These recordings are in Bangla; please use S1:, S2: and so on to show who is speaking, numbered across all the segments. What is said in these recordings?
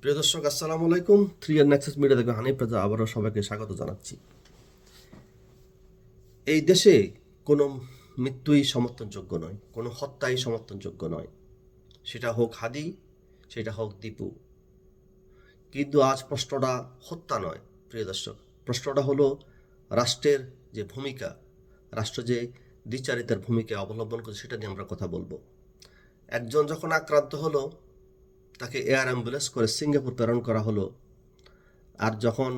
S1: প্রিয় দর্শক, আসসালামু আলাইকুম। 3 নেক্সাস মিডিয়া থেকে হানিফ রাজা আবারও সবাইকে স্বাগত জানাচ্ছি। এই দেশে কোনো মৃত্যুই সমর্থনযোগ্য নয়, কোনো হত্যাই সমর্থনযোগ্য নয়। সেটা হোক হাদি, সেটা হোক দীপু। কিন্তু আজ প্রশ্নটা হত্যা নয় প্রিয় দর্শক, প্রশ্নটা হলো রাষ্ট্রের যে ভূমিকা, রাষ্ট্র যে দ্বিচারিতার ভূমিকা অবলম্বন করে সেটা নিয়ে আমরা কথা বলবো। একজন যখন আক্রান্ত হলো, তাকে এয়ার অ্যাম্বুলেন্স করে সিঙ্গাপুর প্রেরণ করা হলো। আর যখন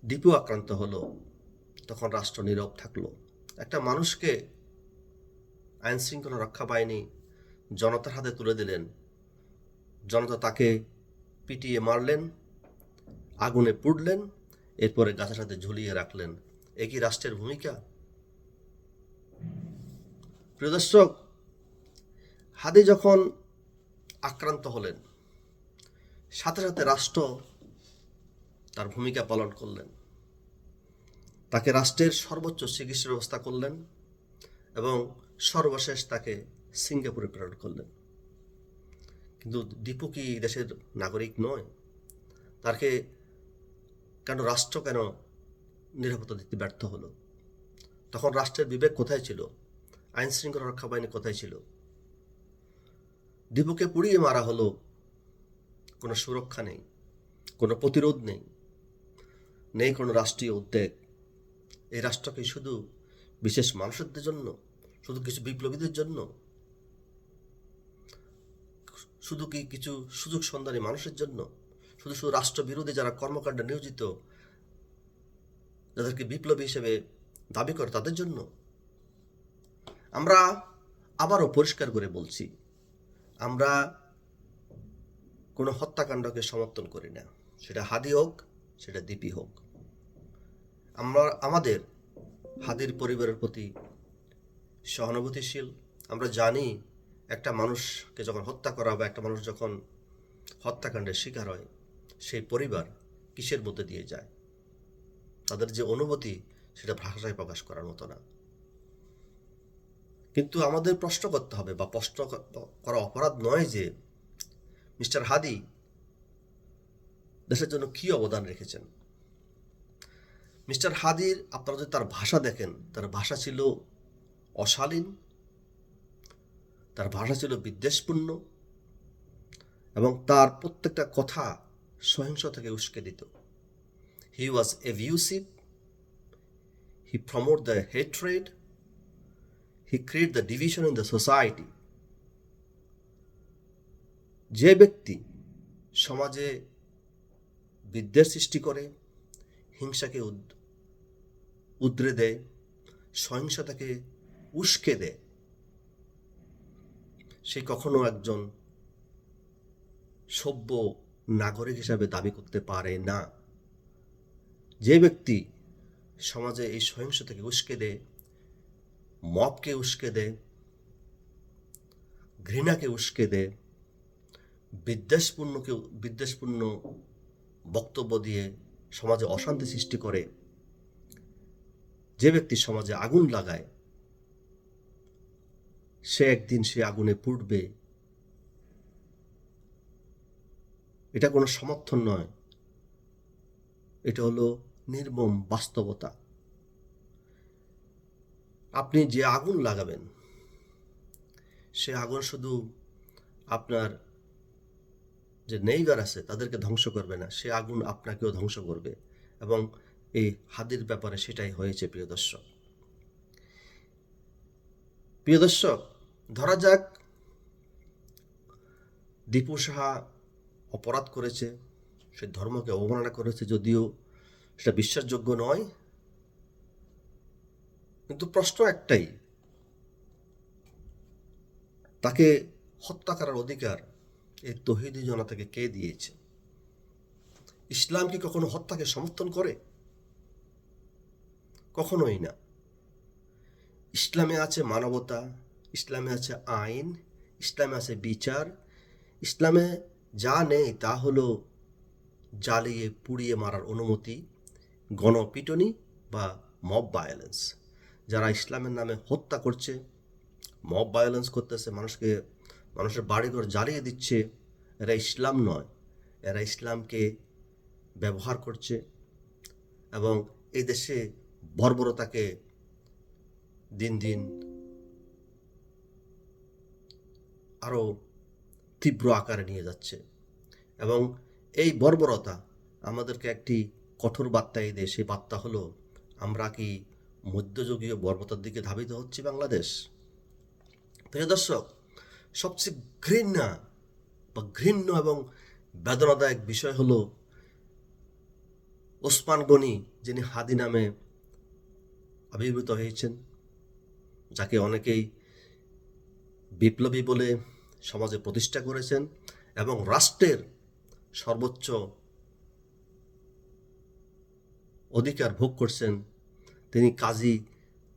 S1: দীপু আক্রান্ত হলো, তখন রাষ্ট্র নীরব থাকলো। একটা মানুষকে আইন শৃঙ্খলা রক্ষা বাহিনী জনতার হাতে তুলে দিলেন, জনতা তাকে পিটিয়ে মারলেন, আগুনে পুড়লেন, এরপরে গাছের সাথে ঝুলিয়ে রাখলেন। এ কি রাষ্ট্রের ভূমিকা? প্রিয় দর্শক, হাদি যখন আক্রান্ত হলেন, সাথে সাথে রাষ্ট্র তার ভূমিকা পালন করলেন। তাকে রাষ্ট্রের সর্বোচ্চ চিকিৎসা ব্যবস্থা করলেন এবং সর্বশেষ তাকে সিঙ্গাপুরে প্রেরণ করলেন। কিন্তু দীপু কি দেশের নাগরিক নয়? তাকে কেন রাষ্ট্র কেন নিরাপত্তা দিতে ব্যর্থ হলো? তখন রাষ্ট্রের বিবেক কোথায় ছিল? আইন শৃঙ্খলা রক্ষা বাহিনী কোথায় ছিল? দীপুকে পুড়িয়ে মারা হলো, কোনো সুরক্ষা নেই, কোনো প্রতিরোধ নেই, নেই কোনো রাষ্ট্রীয় উদ্বেগ। এই রাষ্ট্র কি শুধু বিশেষ মানুষদের জন্য, শুধু কিছু বিপ্লবীদের জন্য, শুধু কি কিছু সুযোগ সন্ধানী মানুষের জন্য, শুধু শুধু রাষ্ট্রবিরোধী যারা কর্মকাণ্ডে নিয়োজিত, যাদেরকে বিপ্লবী হিসেবে দাবি করে তাদের জন্য? আমরা আবারও পরিষ্কার করে বলছি, আমরা কোনো হত্যাকাণ্ডকে সমর্থন করি না, সেটা হাদি হোক, সেটা দীপি হোক। আমরা আমাদের হাদির পরিবারের প্রতি সহানুভূতিশীল। আমরা জানি একটা মানুষকে যখন হত্যা করা বা একটা মানুষ যখন হত্যাকাণ্ডের শিকার হয়, সেই পরিবার কিসের মধ্যে দিয়ে যায়, তাদের যে অনুভূতি সেটা ভাষায় প্রকাশ করার মতো না। কিন্তু আমাদের প্রশ্ন করতে হবে, বা প্রশ্ন করা অপরাধ নয় যে মিস্টার হাদি দেশের জন্য কি অবদান রেখেছেন। মিস্টার হাদির আপনারা যদি তার ভাষা দেখেন, তার ভাষা ছিল অশালীন, তার ভাষা ছিল বিদ্বেষপূর্ণ, এবং তার প্রত্যেকটা কথা সহিংস থেকে উস্কে দিত। He was abusive, he promote the hatred, he create the division in the society. যে ব্যক্তি সমাজে বিদ্বেষ সৃষ্টি করে, হিংসাকে উদ্রে দেয়, সহিংসতাকে উস্কে দেয়, সে কখনো একজন সভ্য নাগরিক হিসাবে দাবি করতে পারে না। যে ব্যক্তি সমাজে এই সহিংসতাকে উস্কে দেয়, মবকে উস্কে দেয়, ঘৃণাকে উস্কে দেয়, বিদ্বেষপূর্ণ বক্তব্য দিয়ে সমাজে অশান্তি সৃষ্টি করে, যে ব্যক্তি সমাজে আগুন লাগায়, সে একদিন সে আগুনে পুড়বে। এটা কোনো সমর্থন নয়, এটা হলো নির্মম বাস্তবতা। আপনি যে আগুন লাগাবেন, সে আগুন শুধু আপনার যে নেইবার আছে তাদেরকে ধ্বংস করবে না, সে আগুন আপনাকেও ধ্বংস করবে। এবং এই হাদির ব্যাপারে সেটাই হয়েছে। প্রিয় দর্শক, ধরা যাক দীপু সাহা অপরাধ করেছে, সে ধর্মকে অবমাননা করেছে, যদিও সেটা বিশ্বাসযোগ্য নয়। কিন্তু প্রশ্ন একটাই, তাকে হত্যা করার অধিকার এই তৌহিদি জনতাকে কে দিয়েছে? ইসলাম কি কখনো হত্যাকে সমর্থন করে? কখনোই না। ইসলামে আছে মানবতা, ইসলামে আছে আইন, ইসলামে আছে বিচার। ইসলামে যা নেই তা হলো জ্বালিয়ে পুড়িয়ে মারার অনুমতি, গণপিটুনি বা মব ভায়োলেন্স। যারা ইসলামের নামে হত্যা করছে, মব ভায়োলেন্স করতেছে, মানুষের বাড়িঘর জ্বালিয়ে দিচ্ছে, এরা ইসলাম নয়, এরা ইসলামকে ব্যবহার করছে এবং এই দেশে বর্বরতাকে দিন দিন আরও তীব্র আকারে নিয়ে যাচ্ছে। এবং এই বর্বরতা আমাদেরকে একটি কঠোর বার্তা দেয়। সেই বার্তা হলো, আমরা কি মধ্যযুগীয় বর্বরতার দিকে ধাবিত হচ্ছি বাংলাদেশ? প্রিয় দর্শক, সবচেয়ে ঘৃণ্য এবং বেদনাদায়ক বিষয় হলো ওসমান গনি, যিনি হাদি নামে আবির্ভূত হয়েছেন, যাকে অনেকেই বিপ্লবী বলে সমাজে প্রতিষ্ঠা করেছেন এবং রাষ্ট্রের সর্বোচ্চ অধিকার ভোগ করছেন, তিনি কাজী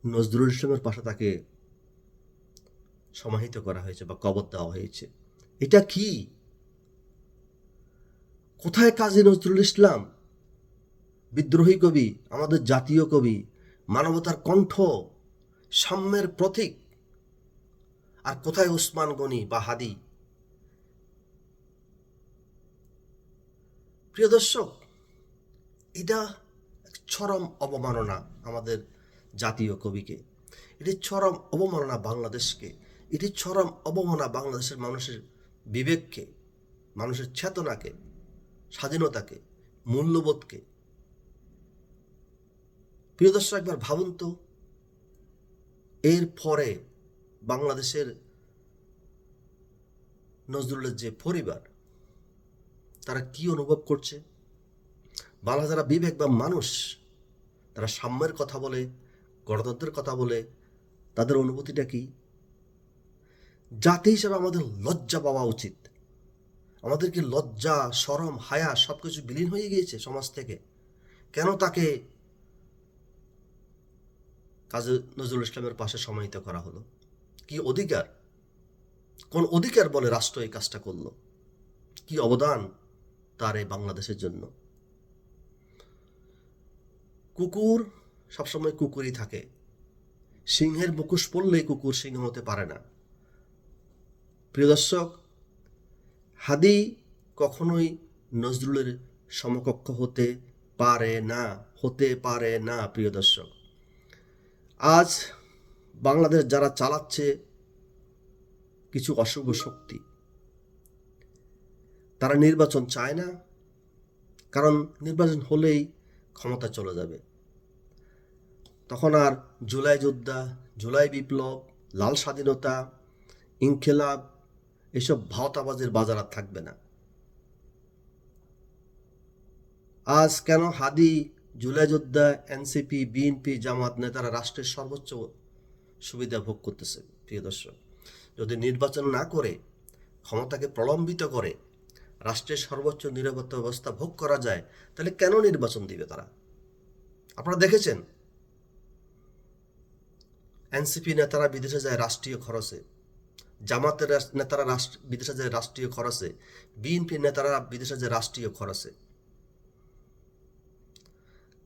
S1: নজরুল ইসলামের পাশে তাকে সমাহিত করা হয়েছে বা কবর দেওয়া হয়েছে। এটা কি? কোথায় কাজী নজরুল ইসলাম, বিদ্রোহী কবি, আমাদের জাতীয় কবি, মানবতার কণ্ঠ, সাম্যের প্রতীক? আর কোথায় ওসমান গনি বা হাদি? প্রিয় দর্শক, এটা চরম অবমাননা আমাদের জাতীয় কবিকে, এটি চরম অবমাননা বাংলাদেশকে, এটি চরম অবমাননা বাংলাদেশের মানুষের বিবেককে, মানুষের চেতনাকে, স্বাধীনতাকে, মূল্যবোধকে। প্রিয় দর্শক, একবার ভাবুন তো, এর পরে বাংলাদেশের নজরুলের যে পরিবার, তারা কি অনুভব করছে? বাংলা যারা বিবেক বা মানুষ, তারা সাম্যের কথা বলে, গণতন্ত্রের কথা বলে, তাদের অনুভূতিটা কি? জাতি হিসেবে আমাদের লজ্জা পাওয়া উচিত। আমাদের কি লজ্জা, শরম, হায়া সবকিছু বিলীন হয়ে গিয়েছে সমাজ থেকে? কেন তাকে কাজী নজরুল ইসলামের পাশে সমাহিত করা হলো? কি অধিকার, কোন অধিকার বলে রাষ্ট্র এই কাজটা করলো? কি অবদান তার এই বাংলাদেশের জন্য? কুকুর সবসময় কুকুরই থাকে, সিংহের মুখোশ পরলেই কুকুর সিংহ হতে পারে না। প্রিয় দর্শক, হাদি কখনোই নজরুলের সমকক্ষ হতে পারে না। প্রিয় দর্শক, আজ বাংলাদেশ যারা চালাচ্ছে কিছু অশুভ শক্তি, তারা নির্বাচন চায় না, কারণ নির্বাচন হলেই ক্ষমতা চলে যাবে। তখন আর জুলাই যোদ্ধা, জুলাই বিপ্লব, লাল স্বাধীনতা, ইনকিলাব, এসব ভাওতাবাজের বাজার আর থাকবে না। আজ কেন হাদি, জুলাই যোদ্ধা, এনসিপি, বিএনপি, জামাত নেতারা রাষ্ট্রের সর্বোচ্চ সুবিধা ভোগ করতেছে? প্রিয় দর্শক, যদি নির্বাচন না করে ক্ষমতাকে প্রলম্বিত করে রাষ্ট্রের সর্বোচ্চ নিরাপত্তা ব্যবস্থা ভোগ করা যায়, তাহলে কেন নির্বাচন দিবে তারা? আপনারা দেখেছেন, এনসিপি নেতারা বিদেশে যায় রাষ্ট্রীয় খরচে, জামাতের নেতারা বিদেশে যায় রাষ্ট্রীয় খরচে, বিএনপি নেতারা বিদেশে যায় রাষ্ট্রীয় খরচে।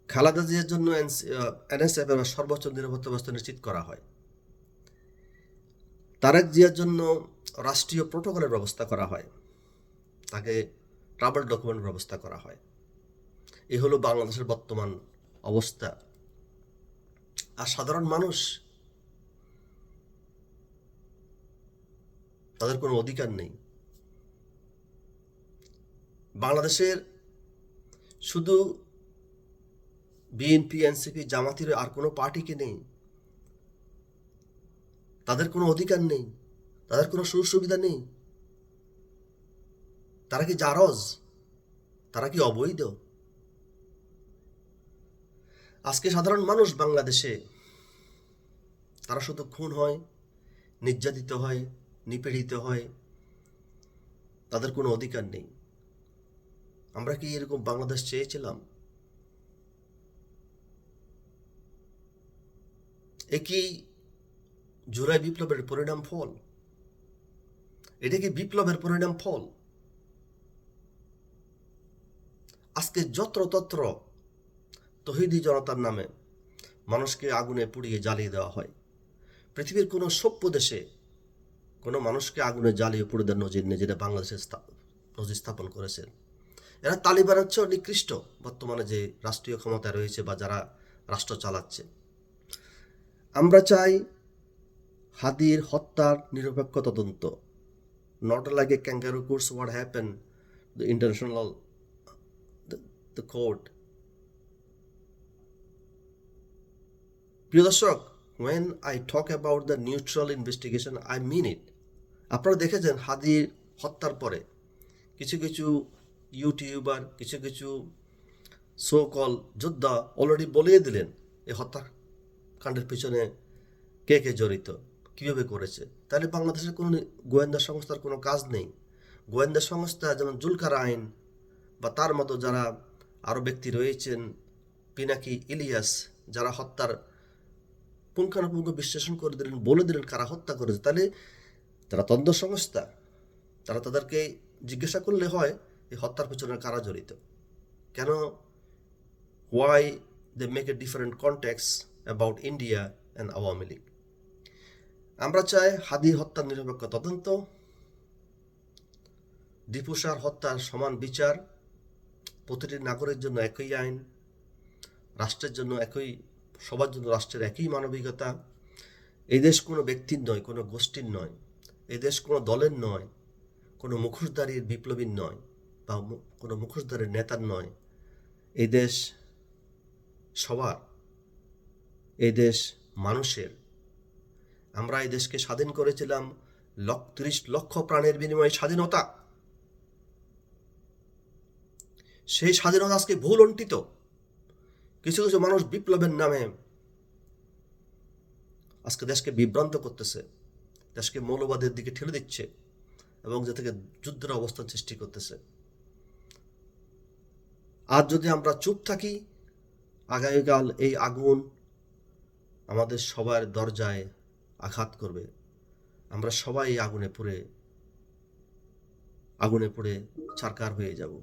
S1: খালেদা জিয়ার জন্য এনএসএফ এর সর্বোচ্চ নিরাপত্তা ব্যবস্থা নিশ্চিত করা হয়। তারেক জিয়ার জন্য রাষ্ট্রীয় প্রোটোকলের ব্যবস্থা করা হয়, তাকে ট্রাভেল ডকুমেন্ট ব্যবস্থা করা হয়। এই হলো বাংলাদেশের বর্তমান অবস্থা। আর সাধারণ মানুষ, তাদের কোনো অধিকার নেই। বাংলাদেশের শুধু বিএনপি, এনসিপি, জামাতির আর কোনো পার্টিকে নেই, তাদের কোনো অধিকার নেই, তাদের কোনো সুযোগ সুবিধা নেই। তারা কি জারজ? তারা কি অবৈধ? আজকে সাধারণ মানুষ বাংলাদেশে, তারা শুধু খুন হয়, নির্যাতিত হয়, নিপীড়িত হয়, তাদের কোনো অধিকার নেই। আমরা কি এরকম বাংলাদেশ চেয়েছিলাম? একই জুলাই বিপ্লবের পরিণাম ফল? এটা কি বিপ্লবের পরিণাম ফল? আজকে যত্রতত্র তৌহিদি জনতার নামে মানুষকে আগুনে পুড়িয়ে জ্বালিয়ে দেওয়া হয়। পৃথিবীর কোনো সভ্য দেশে কোনো মানুষকে আগুনে জ্বালিয়ে পুড়ে দেওয়ার নজির নেই, যেটা বাংলাদেশে নজির স্থাপন করেছেন। এরা তালিবানের চেয়েও নিকৃষ্ট বর্তমানে যে রাষ্ট্রীয় ক্ষমতা রয়েছে বা যারা রাষ্ট্র চালাচ্ছে। আমরা চাই হাদির হত্যার নিরপেক্ষ তদন্ত, not like a kangaroo courts what happened, the international, the court. প্রিয় দর্শক, when I talk about the neutral investigation, I mean it. আপনারা দেখেছেন হাদির হত্যার পরে কিছু কিছু ইউটিউবার, কিছু কিছু সো কল যোদ্ধা অলরেডি বলিয়ে দিলেন এই হত্যাকাণ্ডের পিছনে কে কে জড়িত, কীভাবে করেছে। তাহলে বাংলাদেশের কোনো গোয়েন্দা সংস্থার কোনো কাজ নেই। গোয়েন্দা সংস্থা যেমন জুলকার আইন বা তার মতো যারা আরও ব্যক্তি রয়েছেন, পিনাকি, ইলিয়াস, যারা হত্যার পুঙ্খানুপুঙ্খ বিশ্লেষণ করে দিলেন, বলে দিলেন কারা হত্যা করেছে, তাহলে যারা তদন্ত সংস্থা তারা তাদেরকে জিজ্ঞাসা করলে হয় এই হত্যার পেছনে কারা জড়িত, কেন, why they make a different context about India and Awami League. আমরা চাই হাদি হত্যার নিরপেক্ষ তদন্ত, দীপু সার হত্যার সমান বিচার, প্রতিটি নাগরিকের জন্য একই আইন, রাষ্ট্রের জন্য একই, সবার জন্য রাষ্ট্রের একই মানবিকতা। এই দেশ কোনো ব্যক্তির নয়, কোনো গোষ্ঠীর নয়, এই দেশ কোনো দলের নয়, কোনো মুখোশধারীর বিপ্লবীর নয় বা কোনো মুখোশধারীর নেতার নয়। এই দেশ সবার, এই দেশ মানুষের। আমরা এই দেশকে স্বাধীন করেছিলাম 30 লক্ষ প্রাণের বিনিময়ে স্বাধীনতা। সেই স্বাধীনতা আজকে ভুল অন্টিত। কিছু কিছু মানুষ বিপ্লবের নামে আজকে দেশকে বিভ্রান্ত করতেছে, দেশকে মৌলবাদের দিকে ঠেলে দিচ্ছে এবং যে থেকে যুদ্ধের অবস্থান সৃষ্টি করতেছে। আর যদি আমরা চুপ থাকি, আগামীকাল এই আগুন আমাদের সবার দরজায় আঘাত করবে। আমরা সবাই এই আগুনে পুড়ে ছারখার হয়ে যাব।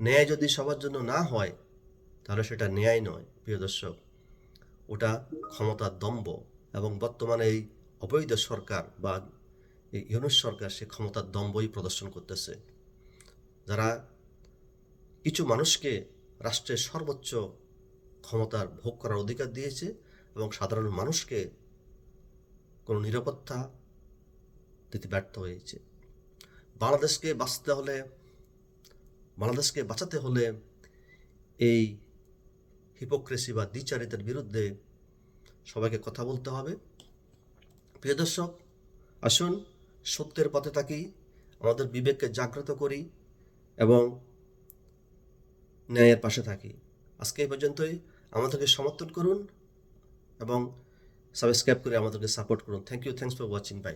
S1: ন্যায় যদি সবার জন্য না হয় তাহলে সেটা ন্যায় নয় প্রিয় দর্শক, ওটা ক্ষমতার দম্ভ। এবং বর্তমানে এই অবৈধ সরকার বা এই ইউনূস সরকার সে ক্ষমতার দম্ভই প্রদর্শন করতেছে। যারা কিছু মানুষকে রাষ্ট্রের সর্বোচ্চ ক্ষমতার ভোগ করার অধিকার দিয়েছে এবং সাধারণ মানুষকে কোনো নিরাপত্তা দিতে ব্যর্থ হয়েছে। বাংলাদেশকে বাঁচাতে হলে এই হিপোক্রেসি বা দ্বিচারিতার বিরুদ্ধে সবাইকে কথা বলতে হবে। প্রিয় দর্শক, আসুন সত্যের পথে থাকি, আমাদের বিবেককে জাগ্রত করি এবং ন্যায়ের পাশে থাকি। আজকে এই পর্যন্তই। আমাদেরকে সমর্থন করুন এবং সাবস্ক্রাইব করে আমাদেরকে সাপোর্ট করুন। Thanks for watching. বাই।